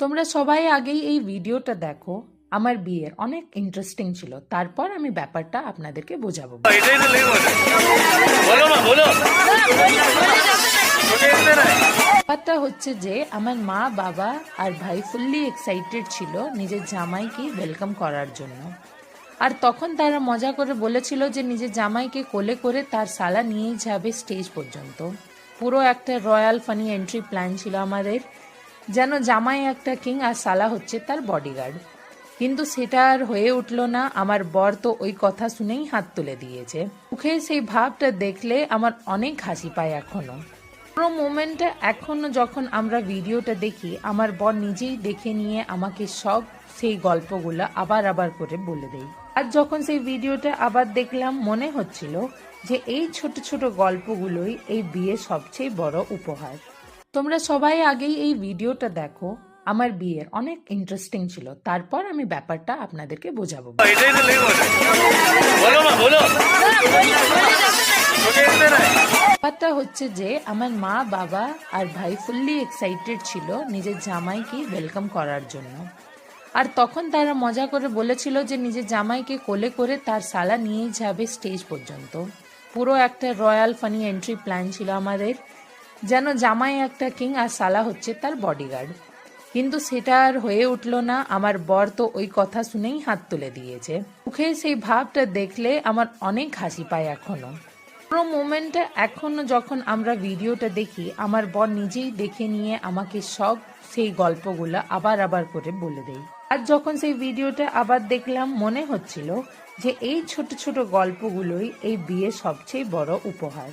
তোমরা সবাই আগেই এই ভিডিওটা দেখো। আমার বিয়ের অনেক ইন্টারেস্টিং ছিল, তারপর আমি ব্যাপারটা আপনাদেরকে বোঝাবো। ব্যাপারটা হচ্ছে যে আমার মা বাবা আর ভাই ফুললি এক্সাইটেড ছিল নিজের জামাইকে ওয়েলকাম করার জন্য। আর তখন তারা মজা করে বলেছিল যে নিজের জামাইকে কোলে করে তার সালা নিয়েই যাবে স্টেজ পর্যন্ত। পুরো একটা রয়্যাল ফানি এন্ট্রি প্ল্যান ছিল আমাদের, যেন জামাই একটা কিং আর সালা হচ্ছে তার বডিগার্ড। কিন্তু সেটা আর হয়ে উঠল না। আমার বর তো ওই কথা শুনেই হাত তুলে দিয়েছে। মুখে সেই ভাবটা দেখলে আমার অনেক হাসি পায় এখনো। পুরো মোমেন্টটা এখনো যখন আমরা ভিডিওটা দেখি, আমার বর নিজেই দেখে নিয়ে আমাকে সব সেই গল্পগুলো আবার আবার করে বলে দেয়। আর যখন সেই ভিডিওটা আবার দেখলাম, মনে হচ্ছিল যে এই ছোট ছোট গল্পগুলোই এই বিয়ের সবচেয়ে বড় উপহার। তোমরা সবাই আগেই এই ভিডিওটা দেখো। আমার বিয়ের অনেক ইন্টারেস্টিং ছিল, তারপর আমি ব্যাপারটা আপনাদেরকে বোঝাবো। ব্যাপারটা হচ্ছে যে আমার মা বাবা আর ভাই ফুললি এক্সাইটেড ছিল নিজের জামাইকে ওয়েলকাম করার জন্য। আর তখন তারা মজা করে বলেছিল যে নিজের জামাইকে কোলে করে তার সালা নিয়েই যাবে স্টেজ পর্যন্ত। পুরো একটা রয়্যাল ফানি এন্ট্রি প্ল্যান ছিল আমাদের, যেন জামাই একটা কিং আর সালা হচ্ছে তার বডিগার্ড। কিন্তু সেটা আর হয়ে উঠল না। আমার বর তো ওই কথা শুনেই হাত তুলে দিয়েছে। মুখে সেই ভাবটা দেখলে আমার অনেক হাসি পায় এখনো। পুরো মোমেন্টটা এখনো যখন আমরা ভিডিওটা দেখি, আমার বর নিজেই দেখে নিয়ে আমাকে সব সেই গল্পগুলো আবার আবার করে বলে দেয়। আর যখন সেই ভিডিওটা আবার দেখলাম, মনে হচ্ছিল যে এই ছোট ছোট গল্পগুলোই এই বিয়ের সবচেয়ে বড় উপহার।